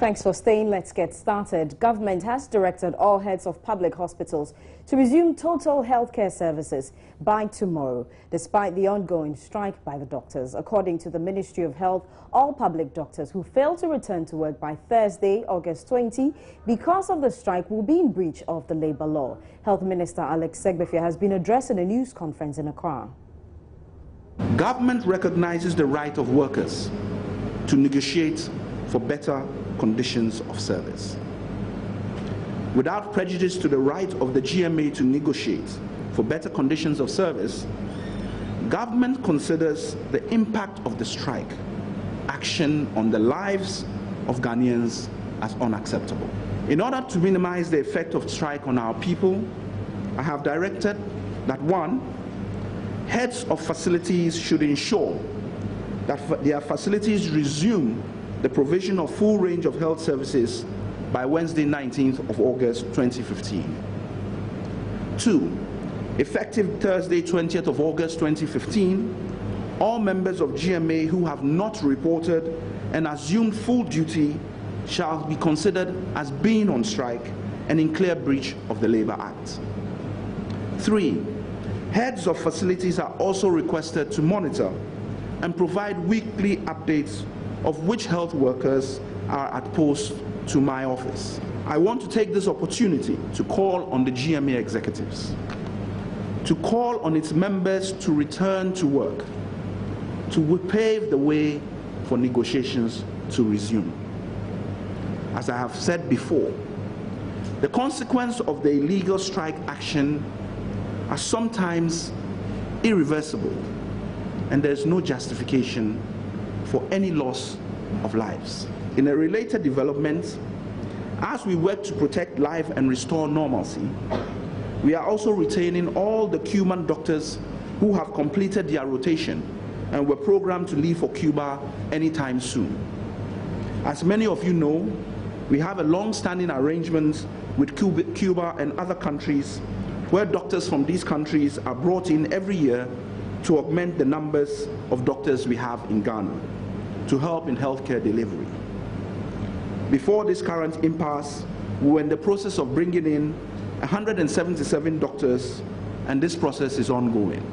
Thanks for staying. Let's get started. Government has directed all heads of public hospitals to resume total healthcare services by tomorrow, despite the ongoing strike by the doctors. According to the Ministry of Health, all public doctors who fail to return to work by Thursday, August 20, because of the strike, will be in breach of the labor law. Health Minister Alex Segbefia has been addressing a news conference in Accra. Government recognizes the right of workers to negotiate for better conditions of service. Without prejudice to the right of the GMA to negotiate for better conditions of service, government considers the impact of the strike action on the lives of Ghanaians as unacceptable. In order to minimize the effect of strike on our people, I have directed that 1, heads of facilities should ensure that their facilities resume the provision of full range of health services by Wednesday, 19th of August 2015. 2, effective Thursday, 20th of August 2015, all members of GMA who have not reported and assumed full duty shall be considered as being on strike and in clear breach of the Labour Act. 3, heads of facilities are also requested to monitor and provide weekly updates of which health workers are at post to my office. I want to take this opportunity to call on the GMA executives, to call on its members to return to work, to pave the way for negotiations to resume. As I have said before, the consequence of the illegal strike action are sometimes irreversible, and there is no justification for any loss of lives. In a related development, as we work to protect life and restore normalcy, we are also retaining all the Cuban doctors who have completed their rotation and were programmed to leave for Cuba anytime soon. As many of you know, we have a long-standing arrangement with Cuba and other countries where doctors from these countries are brought in every year to augment the numbers of doctors we have in Ghana, to help in healthcare delivery. Before this current impasse, we were in the process of bringing in 177 doctors, and this process is ongoing.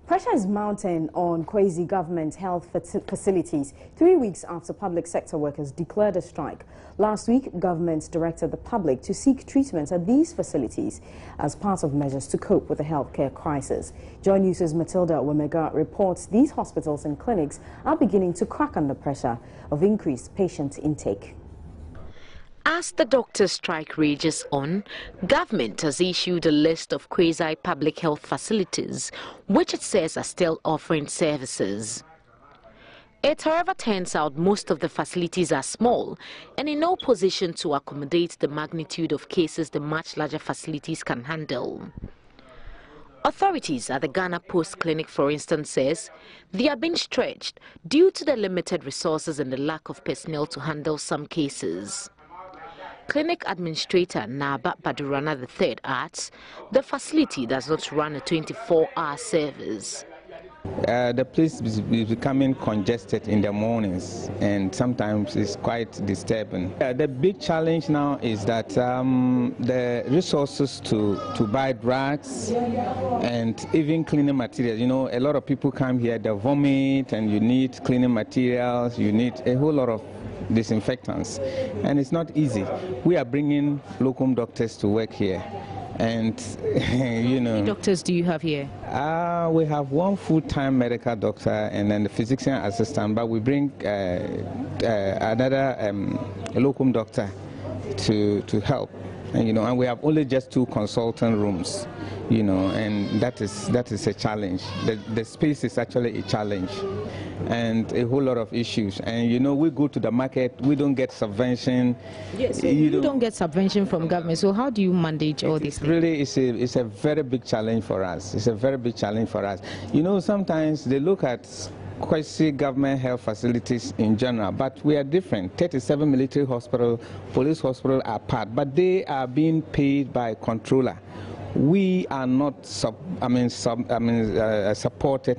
Pressure is mounting on quasi-government health facilities 3 weeks after public sector workers declared a strike. Last week, government directed the public to seek treatment at these facilities as part of measures to cope with the healthcare crisis. Joy News' Matilda Wemega reports these hospitals and clinics are beginning to crack under pressure of increased patient intake. As the doctors' strike rages on, government has issued a list of quasi-public health facilities, which it says are still offering services. It, however, turns out most of the facilities are small and in no position to accommodate the magnitude of cases the much larger facilities can handle. Authorities at the Ghana Post Clinic, for instance, says they are being stretched due to the limited resources and the lack of personnel to handle some cases. Clinic Administrator Naba Badurana III adds the facility does not run a 24-hour service. The place is becoming congested in the mornings, and sometimes it's quite disturbing. The big challenge now is that the resources to buy drugs and even cleaning materials. You know, a lot of people come here, they vomit, and you need cleaning materials, you need a whole lot of disinfectants, and it's not easy. We are bringing locum doctors to work here, and you know. How many doctors do you have here? We have one full-time medical doctor and then the physician assistant, but we bring another locum doctor to help, and you know, and we have only just 2 consultant rooms, you know, and that is a challenge. The space is actually a challenge, and a whole lot of issues. And you know, we go to the market, we don't get subvention. Yes, so you don't get subvention from government. So how do you manage all these things? Really, it's a very big challenge for us. It's a very big challenge for us. You know, sometimes they look at quasi-government health facilities in general, but we are different. 37 military hospital, police hospital are part, but they are being paid by controller we are not supported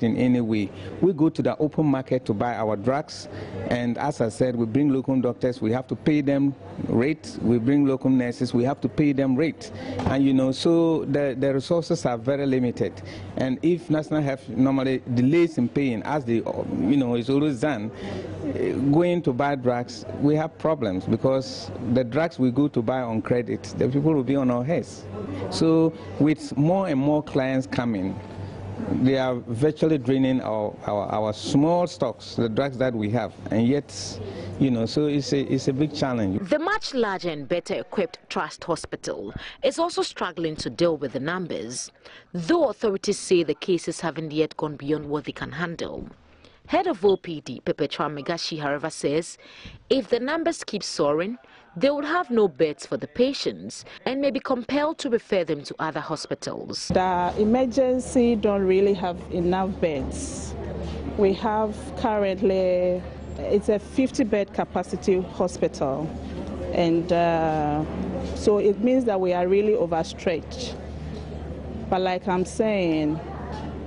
in any way. We go to the open market to buy our drugs, and as I said, we bring local doctors, we have to pay them rate. We bring local nurses, we have to pay them rate. And you know, so the resources are very limited. And if National Health normally delays in paying, as they, you know, is always done, going to buy drugs, we have problems because the drugs we go to buy on credit, the people will be on our heads. So with more and more clients coming, they are virtually draining our small stocks, the drugs that we have, and yet, you know, so it's a big challenge. The much larger and better equipped Trust Hospital is also struggling to deal with the numbers, though authorities say the cases haven't yet gone beyond what they can handle. Head of OPD, Perpetua Megashi, however, says if the numbers keep soaring, they would have no beds for the patients and may be compelled to refer them to other hospitals. The emergency don't really have enough beds. We have currently, it's a 50-bed capacity hospital, and so it means that we are really overstretched. But like I'm saying,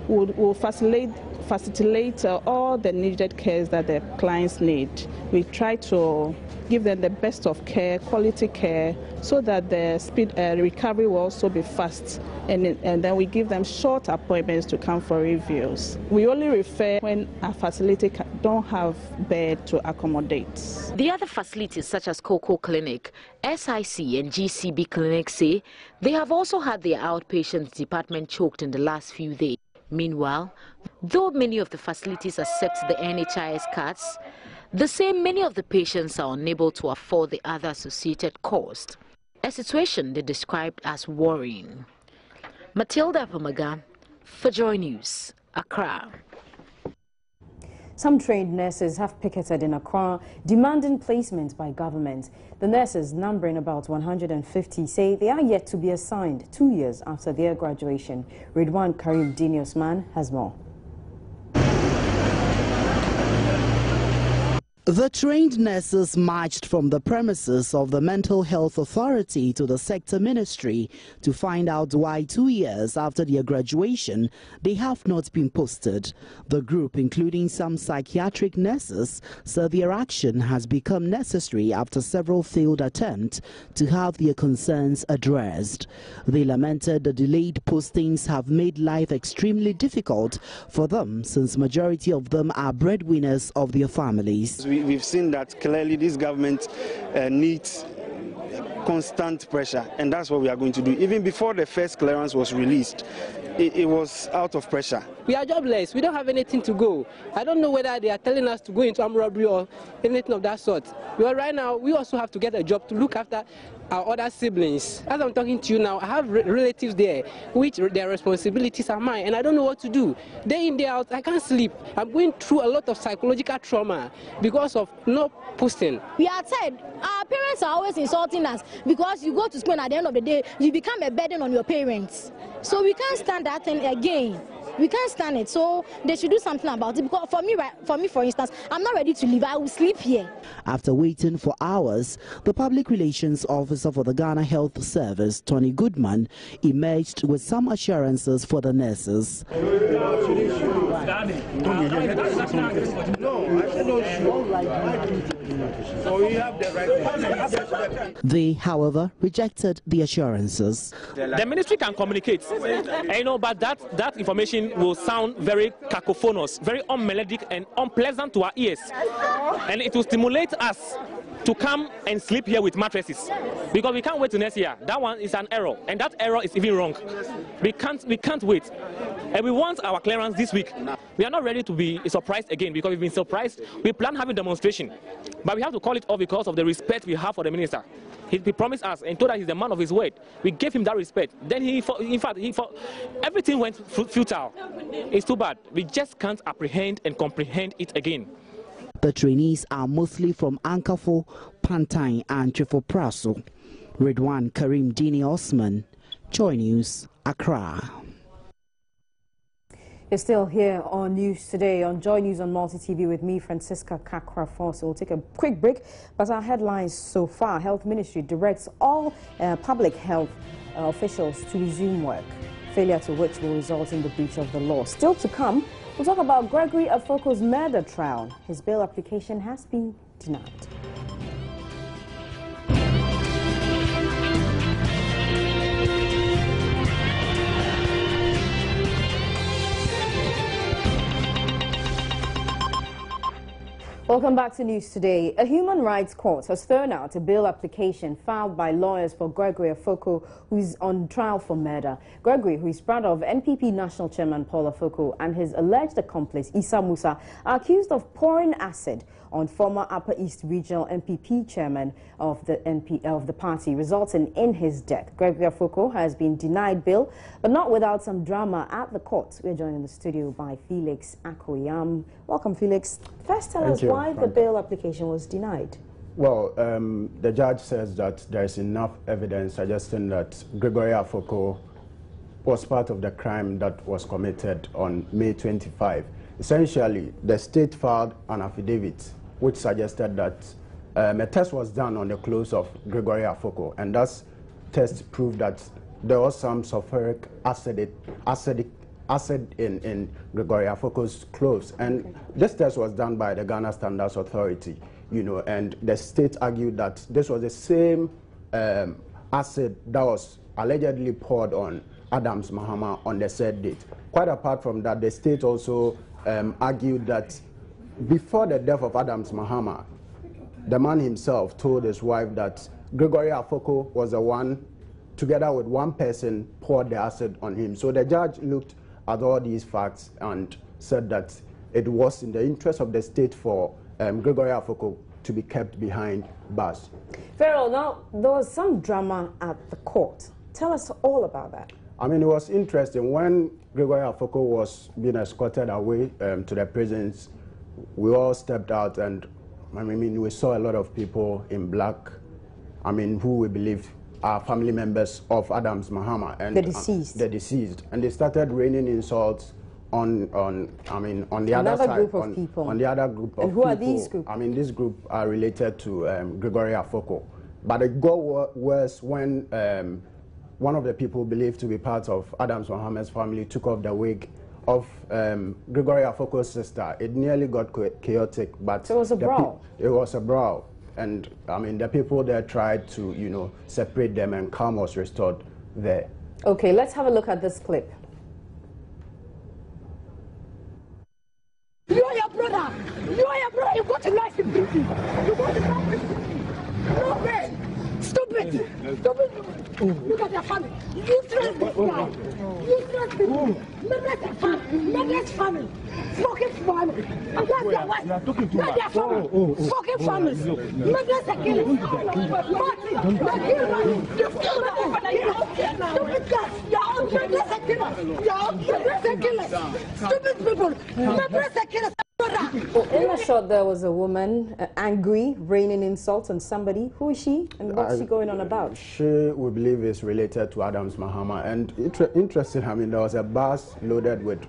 we'll facilitate all the needed cares that the clients need. We try to give them the best of care, quality care, so that the recovery will also be fast. And then we give them short appointments to come for reviews. We only refer when a facility don't have bed to accommodate. The other facilities such as Cocoa Clinic, SIC and GCB Clinic say they have also had their outpatients department choked in the last few days. Meanwhile, though many of the facilities accept the NHIS cards, they say many of the patients are unable to afford the other associated cost, a situation they described as worrying. Matilda Pomaga, for Joy News, Accra. Some trained nurses have picketed in Accra, demanding placement by government. The nurses, numbering about 150, say they are yet to be assigned 2 years after their graduation. Ridwan Karim Dini Osman has more. The trained nurses marched from the premises of the Mental Health Authority to the sector ministry to find out why 2 years after their graduation they have not been posted. The group, including some psychiatric nurses, said their action has become necessary after several failed attempts to have their concerns addressed. They lamented the delayed postings have made life extremely difficult for them, since majority of them are breadwinners of their families. We've seen that clearly this government needs constant pressure, and that's what we are going to do. Even before the first clearance was released, it was out of pressure. We are jobless. We don't have anything to go. I don't know whether they are telling us to go into armed robbery or anything of that sort. Well, right now, we also have to get a job to look after our other siblings. As I'm talking to you now, I have relatives there, which their responsibilities are mine, and I don't know what to do. Day in, day out, I can't sleep. I'm going through a lot of psychological trauma because of not posting. We are tired. Our parents are always insulting us because you go to school and at the end of the day, you become a burden on your parents. So we can't stand that thing again. We can't stand it, so they should do something about it. Because for me, for instance, I'm not ready to leave. I will sleep here. After waiting for hours, the Public Relations Officer for the Ghana Health Service, Tony Goodman, emerged with some assurances for the nurses. They, however, rejected the assurances. The ministry can communicate, but that information will sound very cacophonous, very unmelodic and unpleasant to our ears, and it will stimulate us to come and sleep here with mattresses, because we can't wait to next year. That one is an error, and that error is even wrong. We can't wait, and we want our clearance this week. We are not ready to be surprised again, because we've been surprised. We plan having demonstration, but we have to call it off because of the respect we have for the minister. He promised us and told us he's the man of his word. We gave him that respect. Then everything went futile. It's too bad. We just can't apprehend and comprehend it again. The trainees are mostly from Ankafo, Pantai and Trifopraso. Ridwan Karim Dini Osman, Joy News, Accra. You're still here on News Today on Joy News on Multi TV with me, Francisca Kakra. So we'll take a quick break. But our headlines so far: Health Ministry directs all public health officials to resume work, failure to which will result in the breach of the law. Still to come, we'll talk about Gregory Afoko's murder trial. His bail application has been denied. Welcome back to News Today. A human rights court has thrown out a bail application filed by lawyers for Gregory Afoko, who is on trial for murder. Gregory, who is brother of NPP National Chairman Paul Afoko, and his alleged accomplice Issa Musa, are accused of pouring acid on former Upper East Regional NPP Chairman of the party, resulting in his death. Gregory Afoko has been denied bail, but not without some drama at the court. We're joined in the studio by Felix Akoyam. Welcome, Felix. First, tell us why the bail application was denied. Well, the judge says that there is enough evidence suggesting that Gregory Afoko was part of the crime that was committed on May 25. Essentially, the state filed an affidavit which suggested that a test was done on the clothes of Gregory Afoko, and that test proved that there was some sulfuric acid in Gregory Afoko's clothes, and this test was done by the Ghana Standards Authority, and the state argued that this was the same acid that was allegedly poured on Adams Mahama on the said date. Quite apart from that, the state also argued that before the death of Adams Mahama, the man himself told his wife that Gregory Afoko was the one, together with one person, poured the acid on him. So the judge looked at all these facts and said that it was in the interest of the state for Gregory Afoko to be kept behind bars. Pharaoh, now there was some drama at the court. Tell us all about that. I mean, it was interesting. When Gregory Afoko was being escorted away to the prisons, we all stepped out, and I mean, we saw a lot of people in black, who we believe are family members of Adams Mahama and the deceased. And they started raining insults on the other side, group of people. On the other group of people. And who are these groups? This group are related to Gregory Afoko. But it got worse when one of the people believed to be part of Adams Mahama's family took off the wig of Gregory Afoko's sister. It nearly got chaotic, but so it was a brawl. It was a brawl, and the people there tried to separate them, and calm was restored there. Okay, let's have a look at this clip. You are your brother. You are your brother. You got to life in prison. You got to life in prison. No man. Stupid. Stupid. Look at your family. Useless guy. Useless people. Members family. Members family. Fucking family. And that's their wife. That's their family. Fucking families. Members are killing. Martin. They're killing. You've killed them. Stupid guys. You're members are killers. You're members are killers. Stupid people. Members are killers. In the shot, there was a woman angry, raining insults on somebody. Who is she, and what's she going on about? She, we believe, is related to Adams Mahama. And interesting, there was a bus loaded with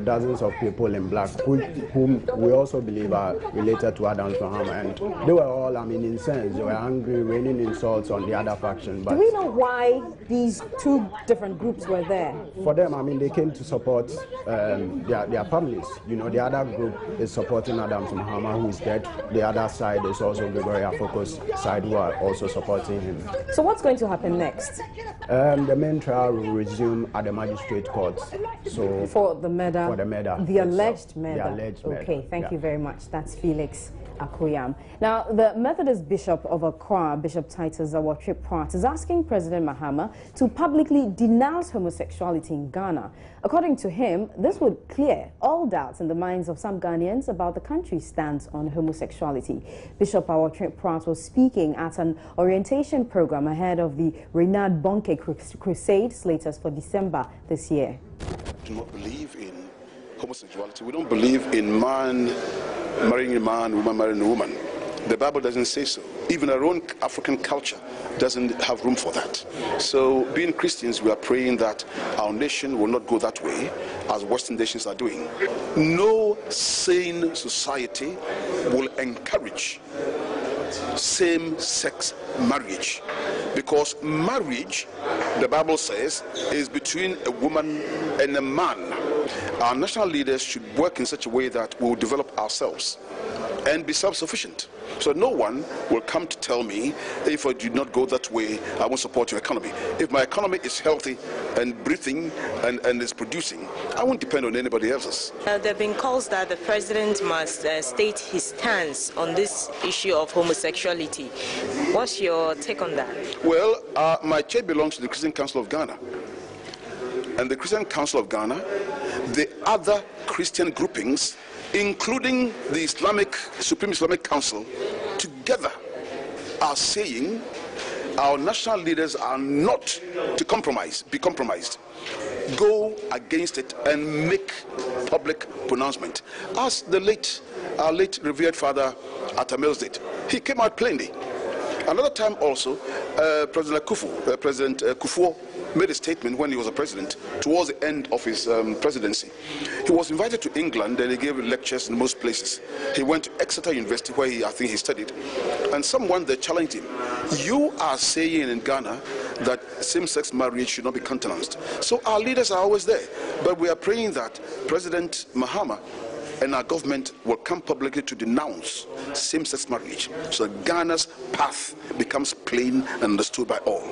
dozens of people in black whom we also believe are related to Adams Mahama, and they were all incensed. They were angry, raining insults on the other faction. But do we know why these two different groups were there? For them, they came to support their families. The other group is supporting Adams Mahama, who is dead. The other side is also Gregory Afoko's side, who are also supporting him. So what's going to happen next? The main trial will resume at the magistrate court. So for the murder. For the murder. The alleged murder. The alleged murder. Okay, thank you very much. That's Felix Akoyam. Now, the Methodist Bishop of Accra, Bishop Titus Awotri-Pratt, is asking President Mahama to publicly denounce homosexuality in Ghana. According to him, this would clear all doubts in the minds of some Ghanaians about the country's stance on homosexuality. Bishop Awotri-Pratt was speaking at an orientation program ahead of the Renard Bonke Crusade slated for December this year. Do not believe in homosexuality. We don't believe in man marrying a man, woman marrying a woman. The Bible doesn't say so. Even our own African culture doesn't have room for that. So being Christians, we are praying that our nation will not go that way as Western nations are doing. No sane society will encourage same-sex marriage, because marriage, the Bible says, is between a woman and a man. Our national leaders should work in such a way that we will develop ourselves and be self-sufficient. So no one will come to tell me, if I do not go that way, I won't support your economy. If my economy is healthy and breathing and is producing, I won't depend on anybody else's. There have been calls that the president must state his stance on this issue of homosexuality. What's your take on that? Well, my chair belongs to the Christian Council of Ghana. And the Christian Council of Ghana, the other Christian groupings, including the Supreme Islamic Council, together are saying our national leaders are not to be compromised. Go against it and make public pronouncement. As our late revered father Atani did. He came out plainly. Another time also, President Kufuor made a statement when he was a president towards the end of his presidency. He was invited to England and he gave lectures in most places. He went to Exeter University where I think he studied, and someone there challenged him. You are saying in Ghana that same-sex marriage should not be countenanced. So our leaders are always there, but we are praying that President Mahama and our government will come publicly to denounce same-sex marriage so that Ghana's path becomes plain and understood by all.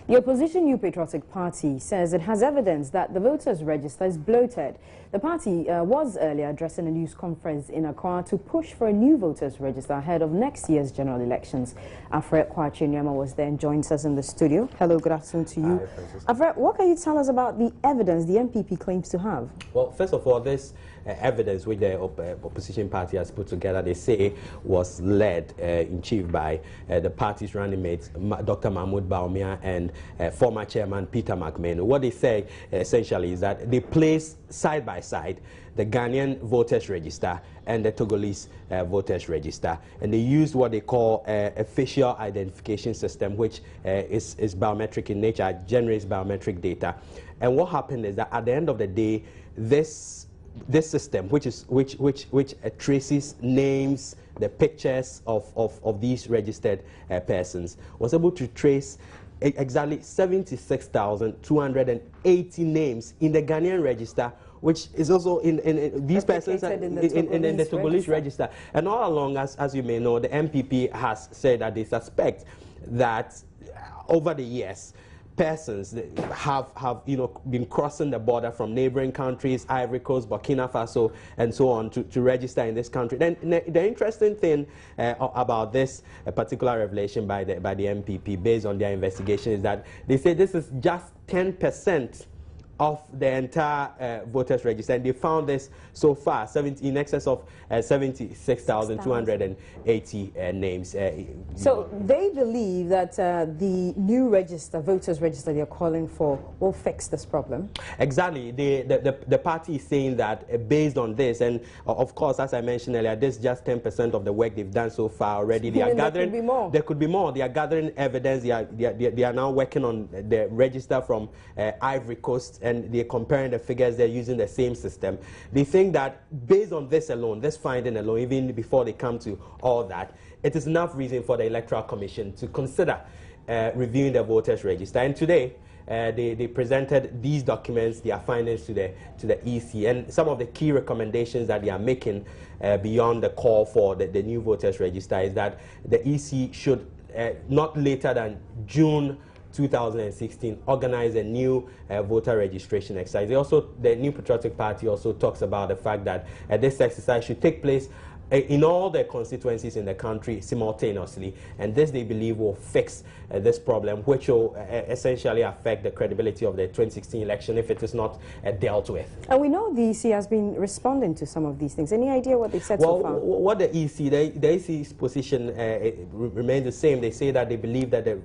The opposition New Patriotic Party says it has evidence that the voters' register is bloated. The party was earlier addressing a news conference in Accra to push for a new voters' register ahead of next year's general elections. Alfred Kwachinyama was there and joins us in the studio. Hello, good afternoon to you. Alfred, what can you tell us about the evidence the MPP claims to have? Well, first of all, this evidence which the opposition party has put together, they say was led in chief by the party's running mates, Dr. Mahmoud Bawumia and former chairman Peter McMahon. What they say essentially is that they place side by side the Ghanaian voters register and the Togolese voters register, and they used what they call a facial identification system, which is biometric in nature, generates biometric data. And what happened is that at the end of the day, this system, which traces names, the pictures of these registered persons, was able to trace exactly 76,280 names in the Ghanaian register, which is also in these persons in the Togolese register. And all along, as you may know, the MPP has said that they suspect that over the years, persons have been crossing the border from neighboring countries, Ivory Coast, Burkina Faso, and so on, to register in this country. Then the interesting thing about this particular revelation by the MPP, based on their investigation, is that they say this is just 10% of the entire voters register, and they found this so far in excess of 76,280 names. So they believe that the new register, voters register they're calling for, will fix this problem? Exactly. The party is saying that based on this, and of course, as I mentioned earlier, this is just 10% of the work they've done so far already. They are gathering. There could be more. There could be more. They are gathering evidence. They are now working on the register from Ivory Coast, and they're comparing the figures. They're using the same system. They think that based on this alone, this finding alone, even before they come to all that, it is enough reason for the Electoral Commission to consider reviewing the voters register. And today, they presented these documents, their findings to the EC, and some of the key recommendations that they are making beyond the call for the new voters register is that the EC should not later than June 2016 organize a new voter registration exercise. The New Patriotic Party also talks about the fact that this exercise should take place in all the constituencies in the country simultaneously, and this they believe will fix this problem, which will essentially affect the credibility of the 2016 election if it is not dealt with. And we know the EC has been responding to some of these things. Any idea what they said so far? What the EC's position remains the same. They say that they believe that the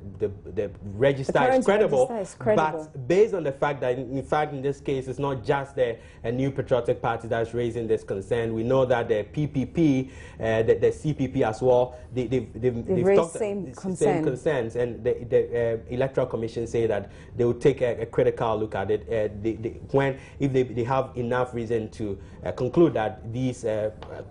register is credible, but based on the fact that, in fact, in this case, it's not just the New Patriotic Party that's raising this concern. We know that the PPP NPP, the CPP as well. They've raised same concerns, and the Electoral Commission say that they will take a critical look at it if they have enough reason to conclude that these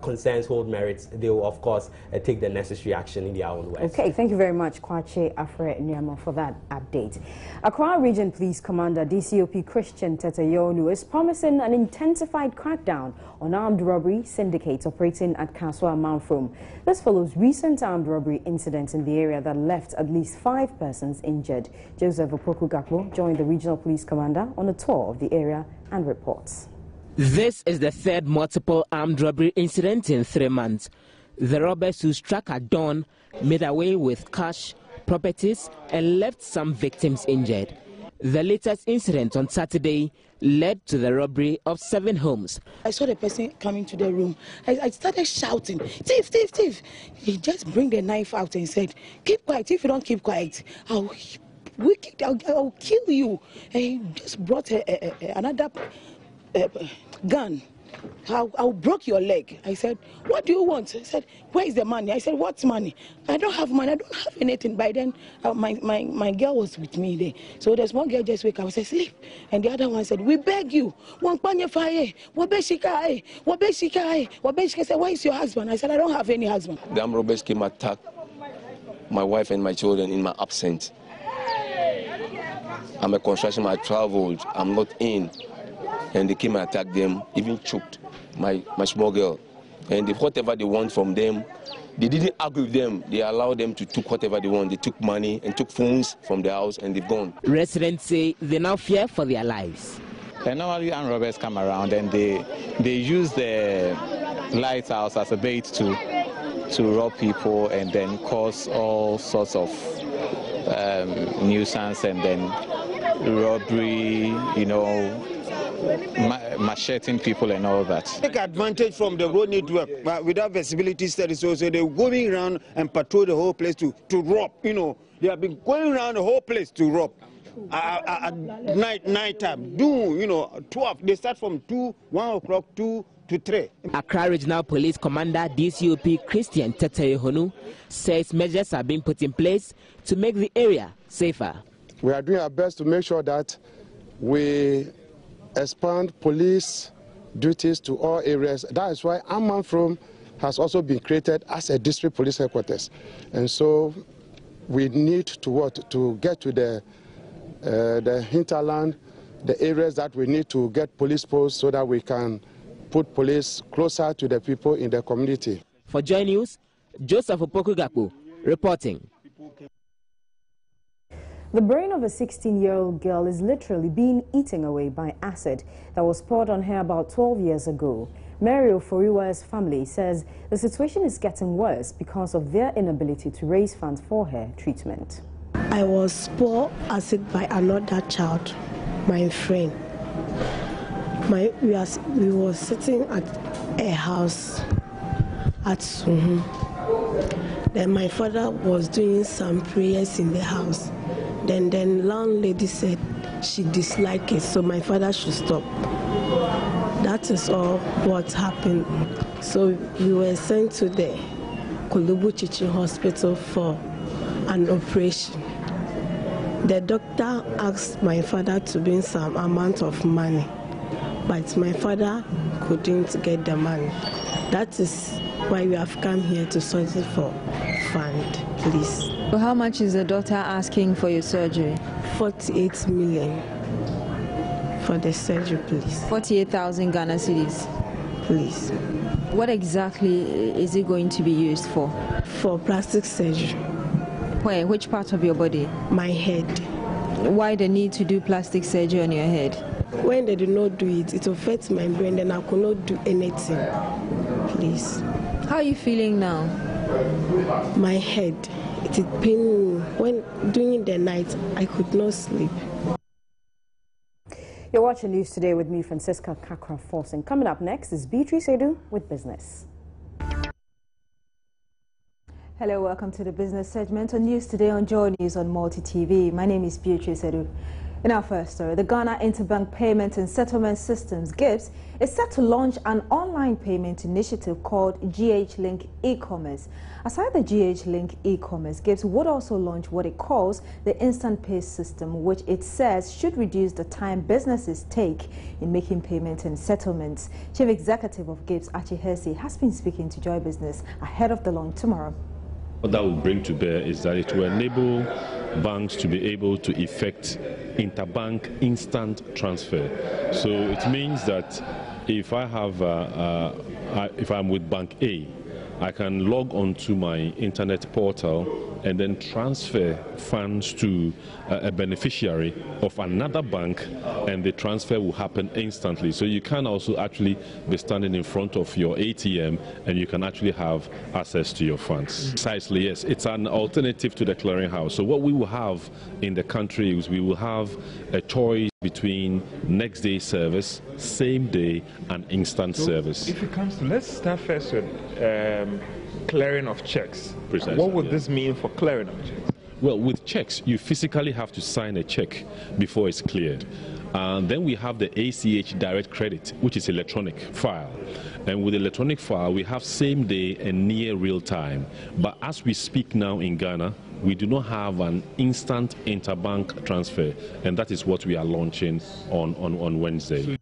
concerns hold merits. They will, of course, take the necessary action in their own way. Okay, thank you very much, Kwache Afre Nyama, for that update. Accra Region Police Commander DCOP Christian Tetayonu is promising an intensified crackdown on armed robbery syndicates operating at Kaswa Manfrom. This follows recent armed robbery incidents in the area that left at least 5 persons injured. Joseph Opoku-Gakpo joined the regional police commander on a tour of the area and reports. This is the third multiple armed robbery incident in 3 months. The robbers who struck at dawn made away with cash, properties, and left some victims injured. The latest incident on Saturday led to the robbery of 7 homes. I saw the person coming to the room. I started shouting, "Thief, thief, thief!" He just bring the knife out and said, "Keep quiet. If you don't keep quiet, I'll kill you." And he just brought another gun. I'll break your leg. I said, "What do you want?" He said, "Where is the money?" I said, "What money?" "I don't have money. I don't have anything." By then, my girl was with me there. So the small girl just wake up and said, "Sleep." And the other one said, "We beg you. I said, "Where is your husband?" I said, "I don't have any husband." The armed robbers came attack my wife and my children in my absence. I'm a construction man. I traveled. I'm not in. And they came and attacked them, even choked my small girl. And whatever they want from them, they didn't argue with them. They allowed them to take whatever they want. They took money and took phones from their house and they've gone. Residents say they now fear for their lives. And normally armed robbers come around and they use the lighthouse as a bait to rob people and then cause all sorts of nuisance and then robbery, macheting people and all that. Take advantage from the road network, but without visibility studies. So they're going around and patrol the whole place to rob. They have been going around the whole place to rob. At night time, 12. They start from 1 o'clock, 2 to 3. Accra Regional Police Commander DCOP Christian Tetayonu says measures are being put in place to make the area safer. We are doing our best to make sure that we expand police duties to all areas. That is why Manfrom has also been created as a district police headquarters. And so we need to get to the hinterland, the areas that we need to get police posts so that we can put police closer to the people in the community. For Joy News, Joseph Opoku-Gakpo reporting. The brain of a 16-year-old girl is literally being eaten away by acid that was poured on her about 12 years ago. Mary Oforiwa's family says the situation is getting worse because of their inability to raise funds for her treatment. I was poured acid by another child, my friend. We were sitting at a house at Suhu. Then my father was doing some prayers in the house. Then the landlady said she disliked it, so my father should stop. That is all what happened. So we were sent to the Kulubu Teaching Hospital for an operation. The doctor asked my father to bring some amount of money, but my father couldn't get the money. That is why we have come here to solicit for fund, please. So how much is the doctor asking for your surgery? 48 million for the surgery, please. 48,000 Ghana cedis. Please. What exactly is it going to be used for? For plastic surgery. Where? Which part of your body? My head. Why the need to do plastic surgery on your head? When they did not do it, it affects my brain and I could not do anything. Please. How are you feeling now? My head. It is paining me. When during the night, I could not sleep. You're watching News Today with me, Francisca Kakra-Forson. Coming up next is Beatrice Edu with Business. Hello, welcome to the business segment on News Today on Joy News on Multi TV. My name is Beatrice Edu. In our first story, the Ghana Interbank Payment and Settlement Systems GIPS is set to launch an online payment initiative called GH Link e-commerce. Aside the GH Link e-commerce, GIPS would also launch what it calls the Instant Pay system, which it says should reduce the time businesses take in making payments and settlements. Chief Executive of GIPS, Achi Hersey, has been speaking to Joy Business ahead of the launch tomorrow. What that will bring to bear is that it will enable banks to be able to effect interbank instant transfer. So it means that if I have, if I'm with Bank A, I can log onto my internet portal and then transfer funds to a beneficiary of another bank, and the transfer will happen instantly. So you can also actually be standing in front of your ATM and you can actually have access to your funds. Precisely, yes. It's an alternative to the clearinghouse. So what we will have in the country is we will have a choice between next day service, same day, and instant service. If it comes to, let's start first with clearing of checks. Precisely, what would this mean for clearing of checks? Well, with checks, you physically have to sign a check before it's cleared. And then we have the ACH direct credit, which is electronic file. And with electronic file, we have same day and near real time. But as we speak now in Ghana, we do not have an instant interbank transfer. And that is what we are launching on Wednesday.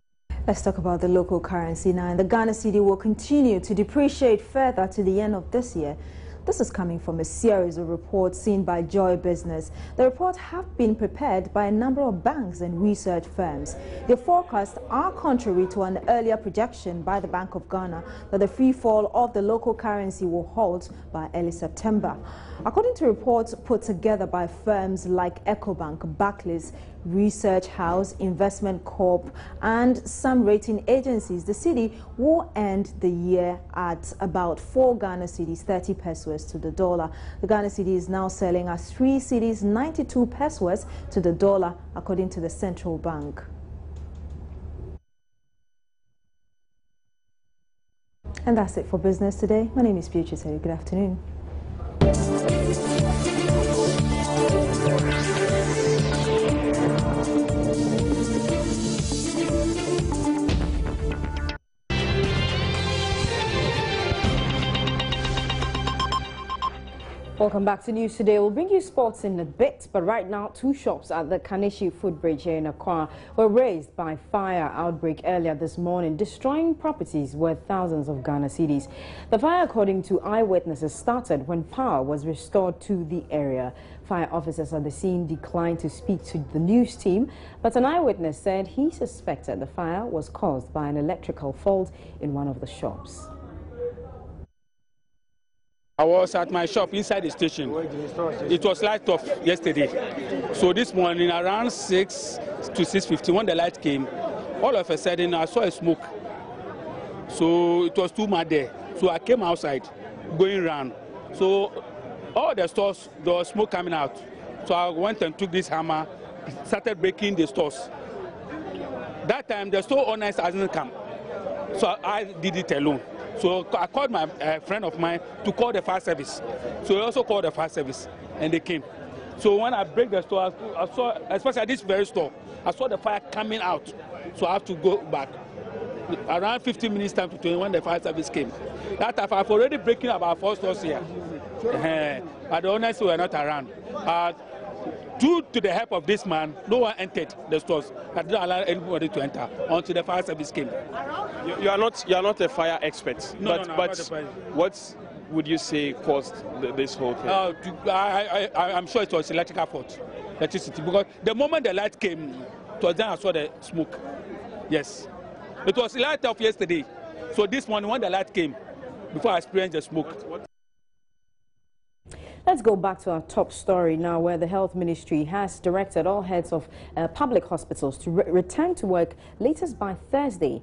Let's talk about the local currency now. And the Ghana cedi will continue to depreciate further to the end of this year. This is coming from a series of reports seen by Joy Business. The reports have been prepared by a number of banks and research firms. The forecasts are contrary to an earlier projection by the Bank of Ghana that the free fall of the local currency will halt by early September. According to reports put together by firms like Ecobank, Barclays, Research House, Investment Corp, and some rating agencies, the cedi will end the year at about 4 Ghana cedis, 30 pesos to the dollar. The Ghana cedi is now selling at 3 cedis, 92 pesos to the dollar, according to the central bank. And that's it for business today. My name is Beatrice. Good afternoon. Welcome back to News Today. We'll bring you sports in a bit, but right now 2 shops at the Kaneshi footbridge here in Accra were razed by fire outbreak earlier this morning, destroying properties worth thousands of Ghana cedis. The fire, according to eyewitnesses, started when power was restored to the area. Fire officers at the scene declined to speak to the news team, but an eyewitness said he suspected the fire was caused by an electrical fault in one of the shops. I was at my shop inside the station. It was light off yesterday. So this morning around 6 to 6:50, when the light came, all of a sudden I saw a smoke. So it was too mad there. So I came outside, going around. So all the stores, there was smoke coming out. So I went and took this hammer, started breaking the stores. That time the store owners hasn't come. So I did it alone. So I called my friend of mine to call the fire service. So he also called the fire service, and they came. So when I break the store, I saw, especially at this very store, I saw the fire coming out. So I have to go back. Around 15 minutes time to 20 when the fire service came. That time I've already breaking about 4 stores here. But the owners were not around. Due to the help of this man, no one entered the stores. I didn't allow anybody to enter until the fire service came. You are not a fire expert, but what would you say caused this whole thing? I'm sure it was electrical fault, electricity, because the moment the light came, it was then I saw the smoke. Yes, it was light off yesterday, so this morning when the light came, before I experienced the smoke. Let's go back to our top story now, where the Health Ministry has directed all heads of public hospitals to return to work latest by Thursday.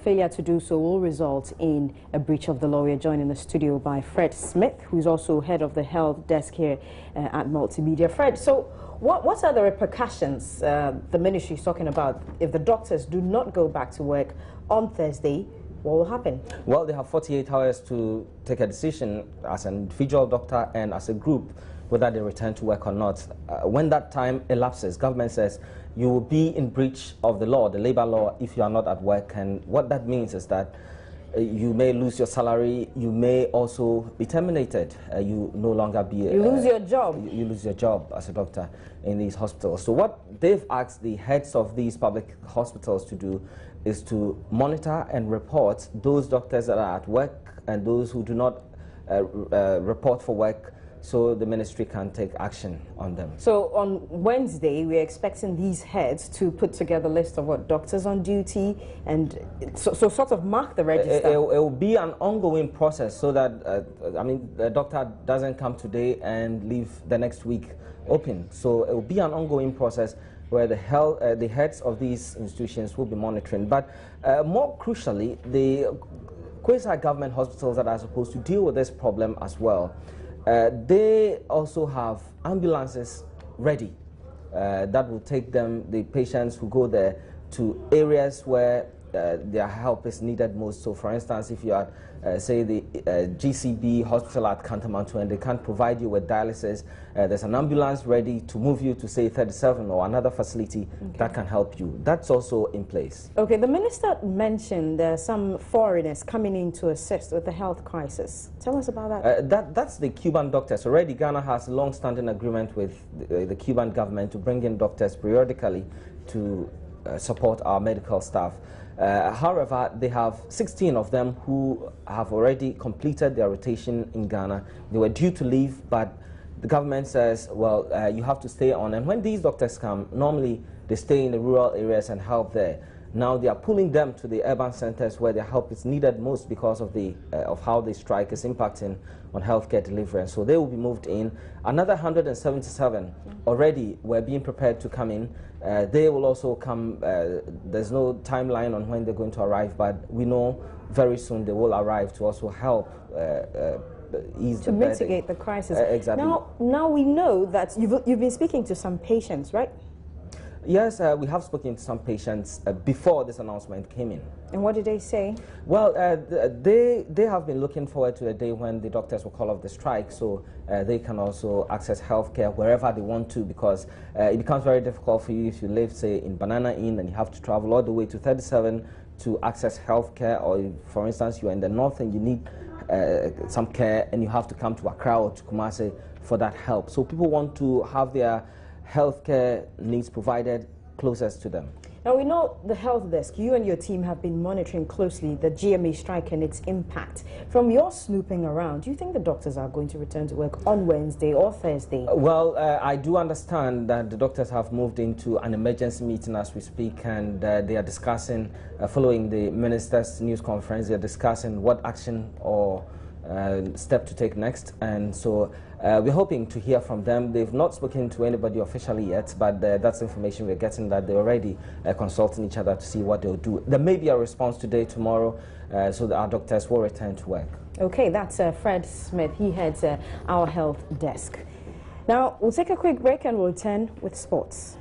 Failure to do so will result in a breach of the law. We are joined in the studio by Fred Smith, who's also head of the health desk here at Multimedia. Fred, so what are the repercussions the ministry is talking about if the doctors do not go back to work on Thursday? What will happen? Well, they have 48 hours to take a decision as an individual doctor and as a group whether they return to work or not. When that time elapses, government says you will be in breach of the law, the labor law, if you are not at work. And what that means is that you may lose your salary, you may also be terminated. You no longer be... You lose your job. You lose your job as a doctor in these hospitals. So what they've asked the heads of these public hospitals to do is to monitor and report those doctors that are at work and those who do not report for work, so the ministry can take action on them. So on Wednesday, we're expecting these heads to put together a list of what doctors on duty and so sort of mark the register. It will be an ongoing process so that, I mean, the doctor doesn't come today and leave the next week open. So it will be an ongoing process where the heads of these institutions will be monitoring. But more crucially, the quasi-government hospitals that are supposed to deal with this problem as well, they also have ambulances ready that will take the patients who go there to areas where their help is needed most. So for instance, if you are, say, the GCB hospital at Kantamanto and they can't provide you with dialysis, there's an ambulance ready to move you to, say, 37 or another facility that can help you. That's also in place. Okay, the minister mentioned some foreigners coming in to assist with the health crisis. Tell us about that. That's the Cuban doctors. Already Ghana has a long-standing agreement with the Cuban government to bring in doctors periodically to support our medical staff. However, they have 16 of them who have already completed their rotation in Ghana. They were due to leave, but the government says, well, you have to stay on. And when these doctors come, normally they stay in the rural areas and help there. Now they are pulling them to the urban centers where their help is needed most because of how the strike is impacting on healthcare delivery. And so they will be moved in. Another 177 already were being prepared to come in. They will also come. There's no timeline on when they're going to arrive, but we know very soon they will arrive to also help ease to mitigate the crisis. Exactly. Now we know that you've been speaking to some patients, right? Yes, we have spoken to some patients before this announcement came in. And what did they say? Well, they have been looking forward to a day when the doctors will call off the strike, so they can also access healthcare wherever they want to, because it becomes very difficult for you if you live, say, in Banana Inn and you have to travel all the way to 37 to access healthcare, or if, for instance, you're in the north and you need some care and you have to come to Accra or to Kumasi for that help. So people want to have their healthcare needs provided closest to them. Now we know the health desk, you and your team have been monitoring closely the GMA strike and its impact. From your snooping around, do you think the doctors are going to return to work on Wednesday or Thursday? Well, I do understand that the doctors have moved into an emergency meeting as we speak, and they are discussing, following the minister's news conference, they are discussing what action or step to take next. And so we're hoping to hear from them. They've not spoken to anybody officially yet, but that's information we're getting, that they're already consulting each other to see what they'll do. There may be a response today, tomorrow, so that our doctors will return to work. Okay, that's Fred Smith. He heads our health desk. Now, we'll take a quick break and we'll return with sports.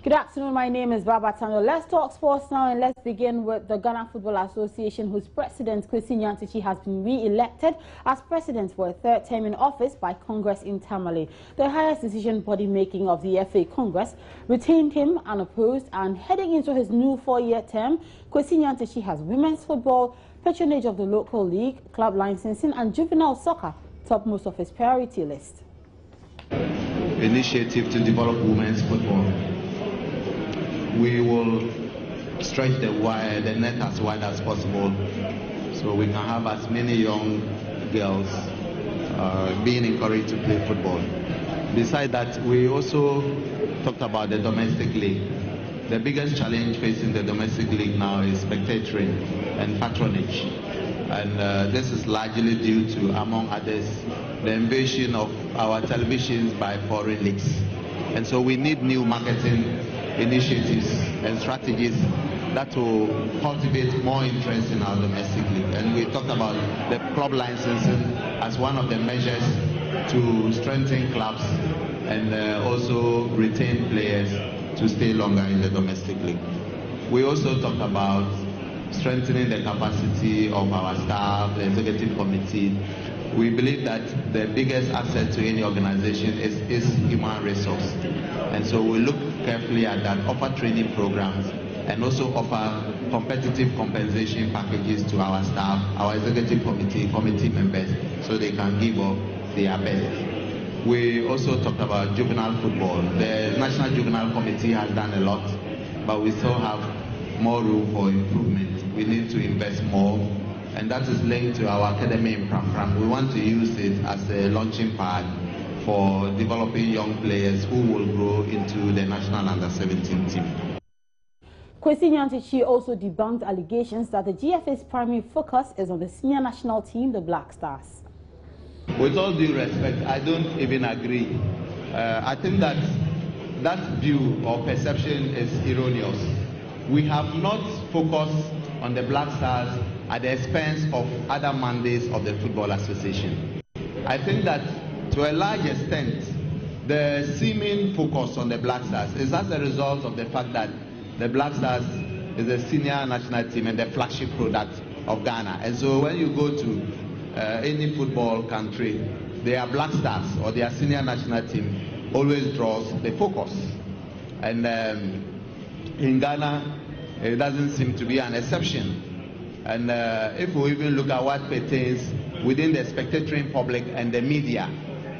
Good afternoon, my name is Baba Tano. Let's talk sports now, and let's begin with the Ghana Football Association, whose president, Kwesi Nyantakyi, has been re-elected as president for a third term in office by Congress in Tamale. The highest decision body making of the FA Congress retained him unopposed, and heading into his new 4-year term, Kwesi Nyantakyi has women's football, patronage of the local league, club licensing and juvenile soccer top most of his priority list. Initiative to develop women's football. We will stretch the net as wide as possible, so we can have as many young girls being encouraged to play football. Besides that, we also talked about the domestic league. The biggest challenge facing the domestic league now is spectatoring and patronage. And this is largely due to, among others, the invasion of our televisions by foreign leagues. And so we need new marketing initiatives and strategies that will cultivate more interest in our domestic league. And we talked about the club licensing as one of the measures to strengthen clubs and also retain players to stay longer in the domestic league. We also talked about strengthening the capacity of our staff, the executive committee, we believe that the biggest asset to any organization is human resource. And so we look carefully at that, offer training programs, and also offer competitive compensation packages to our staff, our executive committee members, so they can give up their best. We also talked about juvenile football. The National Juvenile Committee has done a lot, but we still have more room for improvement. We need to invest more, and that is linked to our academy in Pram. We want to use it as a launching pad for developing young players who will grow into the national under-17 team. Kwesi Nyantakyi also debunked allegations that the GFA's primary focus is on the senior national team, the Black Stars. With all due respect, I don't even agree. I think that view or perception is erroneous. We have not focused on the Black Stars at the expense of other mandates of the Football Association. I think that to a large extent, the seeming focus on the Black Stars is as a result of the fact that the Black Stars is a senior national team and the flagship product of Ghana. And so when you go to any football country, their Black Stars or their senior national team always draws the focus. And in Ghana, it doesn't seem to be an exception. And if we even look at what pertains within the spectating public and the media,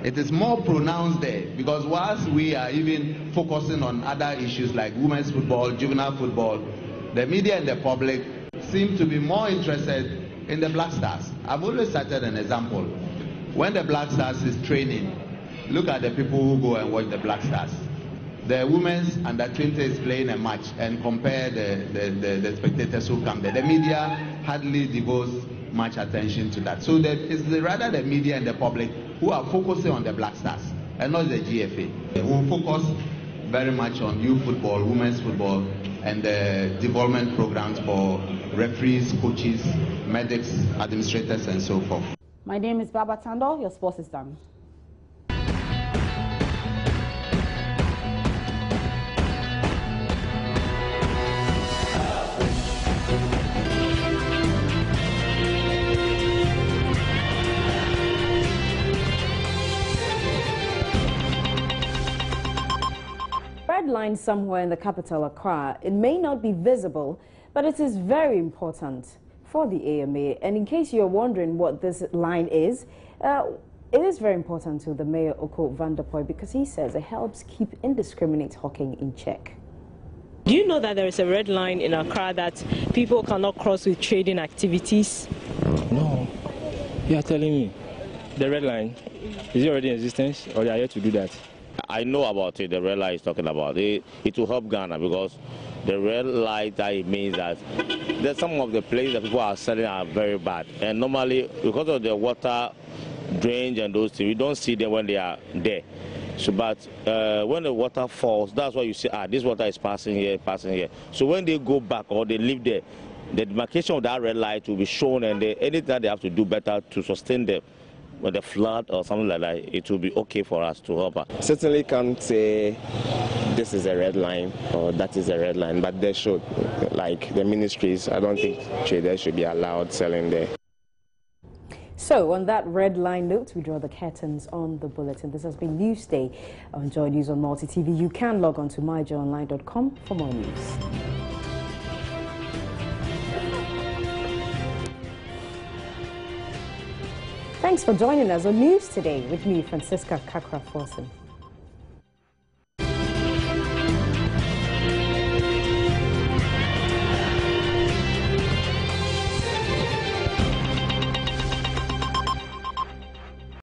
it is more pronounced there, because whilst we are even focusing on other issues like women's football, juvenile football, the media and the public seem to be more interested in the Black Stars. I've always cited an example. When the Black Stars is training, look at the people who go and watch the Black Stars. The women's under-20 is playing a match, and compare the spectators who come there. The media hardly devotes much attention to that. So it's rather the media and the public who are focusing on the Black Stars and not the GFA. We focus very much on youth football, women's football, and the development programs for referees, coaches, medics, administrators, and so forth. My name is Baba Tando. Your sports is done. Red line somewhere in the capital, Accra. It may not be visible, but it is very important for the AMA. And in case you're wondering what this line is, it is very important to the Mayor Oko van der Poel, because he says it helps keep indiscriminate hawking in check. Do you know that there is a red line in Accra that people cannot cross with trading activities? No. You are telling me. The red line, is it already in existence, or they are yet to do that? I know about it, the red light is talking about. It will help Ghana, because the red light, that it means that there's some of the places that people are selling are very bad. And normally, because of the water drainage and those things, we don't see them when they are there. So, but when the water falls, that's why you see, this water is passing here, passing here. So when they go back or they live there, the demarcation of that red light will be shown, and anything they have to do better to sustain them. With the flood or something like that, it will be okay for us to help her. Certainly can't say this is a red line or that is a red line, but they should, like the ministries, I don't think traders should be allowed selling there. So on that red line note, we draw the curtains on the bulletin. This has been Newsday on Joy News on Multi TV. You can log on to myjoyonline.com for more news. Thanks for joining us on News Today with me, Francisca Kakra-Forson.